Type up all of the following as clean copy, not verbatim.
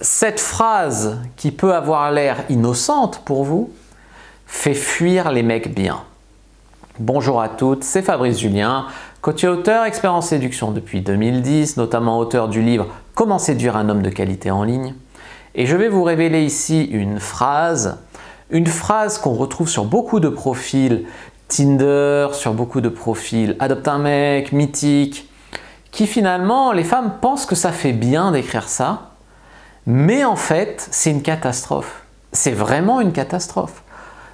cette phrase qui peut avoir l'air innocente pour vous fait fuir les mecs bien. Bonjour à toutes, c'est Fabrice Julien, coach et auteur, expert en séduction depuis 2010, notamment auteur du livre « Comment séduire un homme de qualité en ligne ». Et je vais vous révéler ici une phrase qu'on retrouve sur beaucoup de profils Tinder, sur beaucoup de profils Adopte un mec, Mythique, qui finalement, les femmes pensent que ça fait bien d'écrire ça, mais en fait, c'est une catastrophe. C'est vraiment une catastrophe.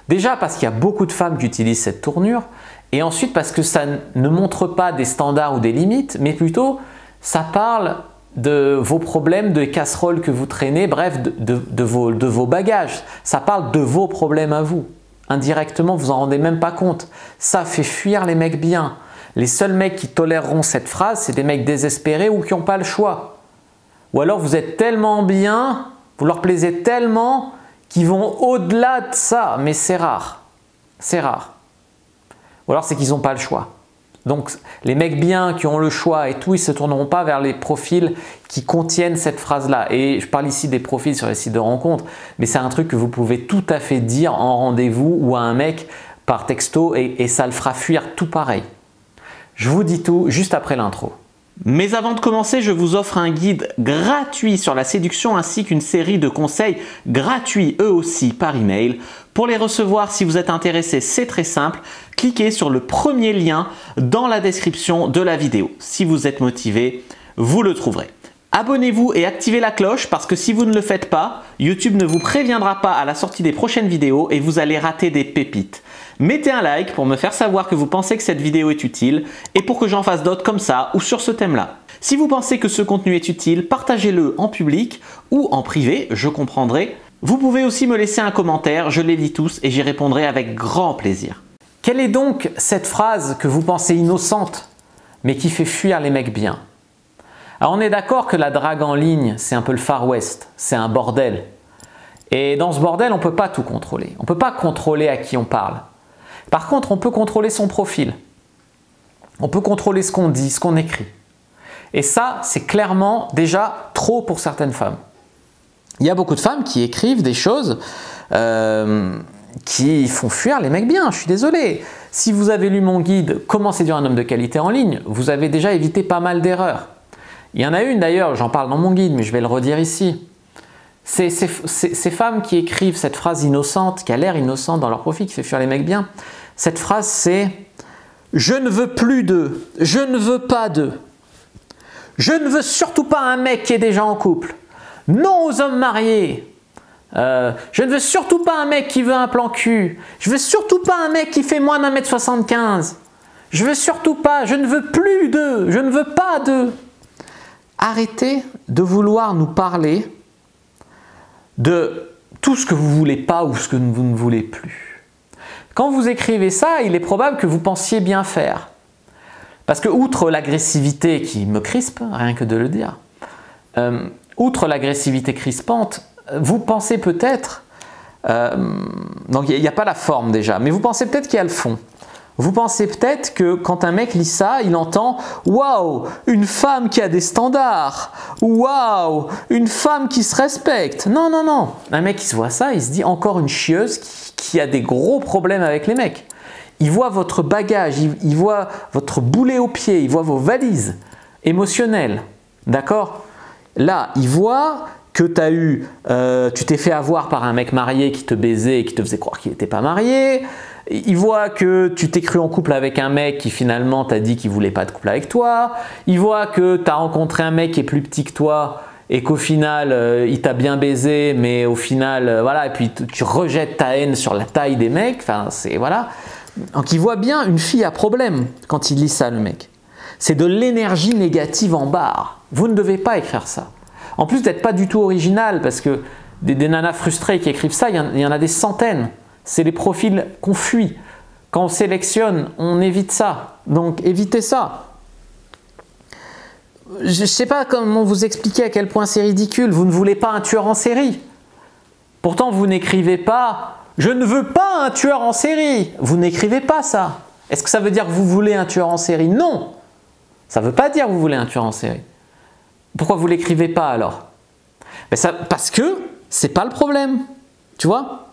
Déjà parce qu'il y a beaucoup de femmes qui utilisent cette tournure, et ensuite parce que ça ne montre pas des standards ou des limites, mais plutôt ça parle de vos problèmes, de casseroles que vous traînez, bref, de vos bagages. Ça parle de vos problèmes à vous. Indirectement, vous en rendez même pas compte. Ça fait fuir les mecs bien. Les seuls mecs qui toléreront cette phrase, c'est des mecs désespérés ou qui n'ont pas le choix. Ou alors vous êtes tellement bien, vous leur plaisez tellement qu'ils vont au-delà de ça. Mais c'est rare. C'est rare. Ou alors c'est qu'ils n'ont pas le choix. Donc les mecs bien qui ont le choix et tout, ils ne se tourneront pas vers les profils qui contiennent cette phrase-là. Et je parle ici des profils sur les sites de rencontres, mais c'est un truc que vous pouvez tout à fait dire en rendez-vous ou à un mec par texto et ça le fera fuir tout pareil. Je vous dis tout juste après l'intro. Mais avant de commencer, je vous offre un guide gratuit sur la séduction ainsi qu'une série de conseils gratuits eux aussi par email. Pour les recevoir, si vous êtes intéressé, c'est très simple. Cliquez sur le premier lien dans la description de la vidéo. Si vous êtes motivé, vous le trouverez. Abonnez-vous et activez la cloche parce que si vous ne le faites pas, YouTube ne vous préviendra pas à la sortie des prochaines vidéos et vous allez rater des pépites. Mettez un like pour me faire savoir que vous pensez que cette vidéo est utile et pour que j'en fasse d'autres comme ça ou sur ce thème-là. Si vous pensez que ce contenu est utile, partagez-le en public ou en privé, je comprendrai. Vous pouvez aussi me laisser un commentaire, je les lis tous et j'y répondrai avec grand plaisir. Quelle est donc cette phrase que vous pensez innocente, mais qui fait fuir les mecs bien? Alors on est d'accord que la drague en ligne, c'est un peu le Far West, c'est un bordel. Et dans ce bordel, on ne peut pas tout contrôler. On ne peut pas contrôler à qui on parle. Par contre, on peut contrôler son profil. On peut contrôler ce qu'on dit, ce qu'on écrit. Et ça, c'est clairement déjà trop pour certaines femmes. Il y a beaucoup de femmes qui écrivent des choses qui font fuir les mecs bien, je suis désolé. Si vous avez lu mon guide « Comment séduire un homme de qualité en ligne », vous avez déjà évité pas mal d'erreurs. Il y en a une d'ailleurs, j'en parle dans mon guide, mais je vais le redire ici. Ces femmes qui écrivent cette phrase innocente, qui a l'air innocente dans leur profil, qui fait fuir les mecs bien, cette phrase c'est « Je ne veux plus d'eux, je ne veux pas d'eux, je ne veux surtout pas un mec qui est déjà en couple, non aux hommes mariés, je ne veux surtout pas un mec qui veut un plan cul, je veux surtout pas un mec qui fait moins d'1,75 m, je veux surtout pas, je ne veux plus d'eux, je ne veux pas d'eux ». Arrêtez de vouloir nous parler de tout ce que vous ne voulez pas ou ce que vous ne voulez plus. Quand vous écrivez ça, il est probable que vous pensiez bien faire. Parce que outre l'agressivité qui me crispe, rien que de le dire, outre l'agressivité crispante, vous pensez peut-être, donc il n'y a pas la forme déjà, mais vous pensez peut-être qu'il y a le fond. Vous pensez peut-être que quand un mec lit ça, il entend « Waouh, une femme qui a des standards ! Waouh, une femme qui se respecte !» Non, non, non. Un mec qui se voit ça, il se dit « Encore une chieuse qui a des gros problèmes avec les mecs. » Il voit votre bagage, il voit votre boulet au pied, il voit vos valises émotionnelles. D'accord? Là, il voit que tu t'es fait avoir par un mec marié qui te baisait et qui te faisait croire qu'il n'était pas marié. Il voit que tu t'es cru en couple avec un mec qui finalement t'a dit qu'il ne voulait pas de couple avec toi. Il voit que tu as rencontré un mec qui est plus petit que toi et qu'au final, il t'a bien baisé, mais au final, voilà, et puis tu rejettes ta haine sur la taille des mecs. Enfin, c'est voilà. Donc il voit bien une fille à problème quand il lit ça, le mec. C'est de l'énergie négative en barre. Vous ne devez pas écrire ça. En plus d'être pas du tout original, parce que des nanas frustrées qui écrivent ça, il y en a des centaines. C'est les profils qu'on fuit. Quand on sélectionne, on évite ça. Donc évitez ça. Je ne sais pas comment vous expliquer à quel point c'est ridicule. Vous ne voulez pas un tueur en série. Pourtant, vous n'écrivez pas « Je ne veux pas un tueur en série ». Vous n'écrivez pas ça. Est-ce que ça veut dire que vous voulez un tueur en série? Non. Ça ne veut pas dire que vous voulez un tueur en série. Pourquoi vous ne l'écrivez pas alors? Mais ça, parce que c'est pas le problème, tu vois.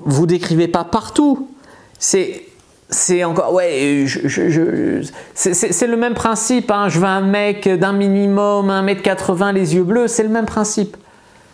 Vous décrivez pas partout. C'est encore, ouais, c'est le même principe, hein. Je veux un mec d'un minimum 1m80, les yeux bleus, c'est le même principe.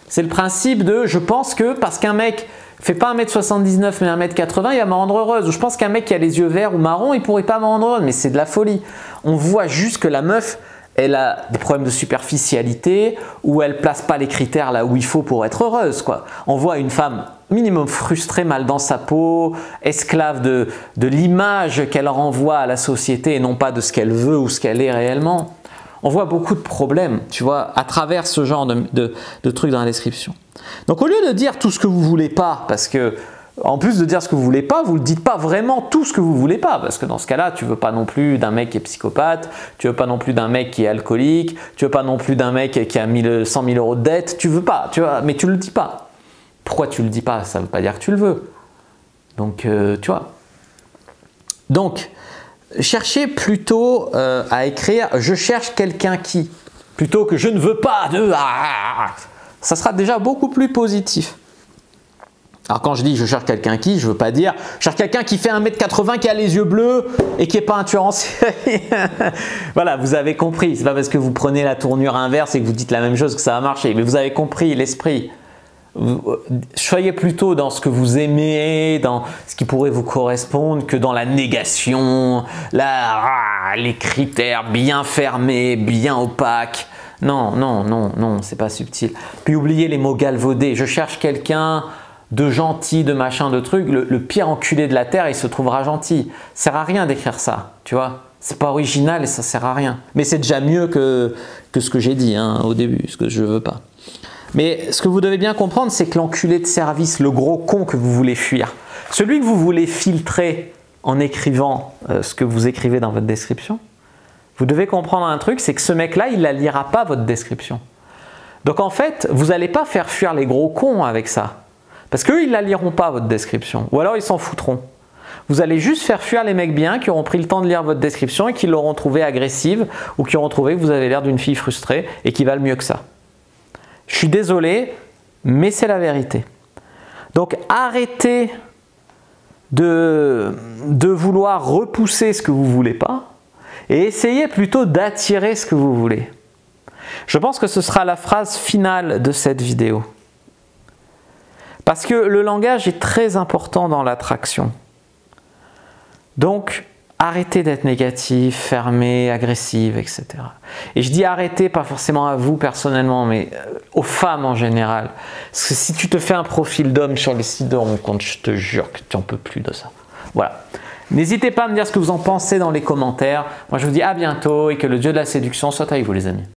C'est le principe de, je pense que parce qu'un mec fait pas 1m79 mais 1m80, il va me rendre heureuse. Ou je pense qu'un mec qui a les yeux verts ou marrons, il pourrait pas me rendre heureuse, mais c'est de la folie. On voit juste que la meuf, elle a des problèmes de superficialité ou elle place pas les critères là où il faut pour être heureuse, quoi. On voit une femme minimum frustrée, mal dans sa peau, esclave de l'image qu'elle renvoie à la société et non pas de ce qu'elle veut ou ce qu'elle est réellement. On voit beaucoup de problèmes, tu vois, à travers ce genre de trucs dans la description. Donc au lieu de dire tout ce que vous voulez pas, parce que en plus de dire ce que vous voulez pas, vous ne dites pas vraiment tout ce que vous voulez pas, parce que dans ce cas-là, tu veux pas non plus d'un mec qui est psychopathe, tu veux pas non plus d'un mec qui est alcoolique, tu veux pas non plus d'un mec qui a 100 000 euros de dette, tu veux pas, tu vois, mais tu le dis pas. Pourquoi tu le dis pas? Ça veut pas dire que tu le veux. Donc, tu vois. Donc, cherchez plutôt à écrire « je cherche quelqu'un qui » plutôt que « je ne veux pas de… » Ça sera déjà beaucoup plus positif. Alors quand je dis « je cherche quelqu'un qui », je ne veux pas dire « je cherche quelqu'un qui fait 1m80, qui a les yeux bleus et qui n'est pas un tueur en série ». Voilà, vous avez compris. Ce n'est pas parce que vous prenez la tournure inverse et que vous dites la même chose que ça va marcher. Mais vous avez compris l'esprit. Soyez plutôt dans ce que vous aimez, dans ce qui pourrait vous correspondre, que dans la négation, les critères bien fermés, bien opaques. Non, non, non, non, c'est pas subtil. Puis oubliez les mots galvaudés. Je cherche quelqu'un de gentil, de machin, de truc. Le pire enculé de la terre, il se trouvera gentil. Ça sert à rien d'écrire ça, tu vois. C'est pas original et ça sert à rien. Mais c'est déjà mieux que ce que j'ai dit hein, au début, ce que je veux pas. Mais ce que vous devez bien comprendre, c'est que l'enculé de service, le gros con que vous voulez fuir, celui que vous voulez filtrer en écrivant ce que vous écrivez dans votre description, vous devez comprendre un truc, c'est que ce mec-là, il ne la lira pas votre description. Donc en fait, vous n'allez pas faire fuir les gros cons avec ça. Parce qu'eux, ils ne la liront pas votre description. Ou alors ils s'en foutront. Vous allez juste faire fuir les mecs bien qui auront pris le temps de lire votre description et qui l'auront trouvée agressive ou qui auront trouvé que vous avez l'air d'une fille frustrée et qui valent mieux que ça. Je suis désolé, mais c'est la vérité. Donc arrêtez de vouloir repousser ce que vous ne voulez pas et essayez plutôt d'attirer ce que vous voulez. Je pense que ce sera la phrase finale de cette vidéo. Parce que le langage est très important dans l'attraction. Donc, arrêtez d'être négatif, fermé, agressive, etc. Et je dis arrêtez, pas forcément à vous personnellement, mais aux femmes en général. Parce que si tu te fais un profil d'homme sur les sites de rencontres, je te jure que tu n'en peux plus de ça. Voilà. N'hésitez pas à me dire ce que vous en pensez dans les commentaires. Moi, je vous dis à bientôt et que le dieu de la séduction soit avec vous, les amis.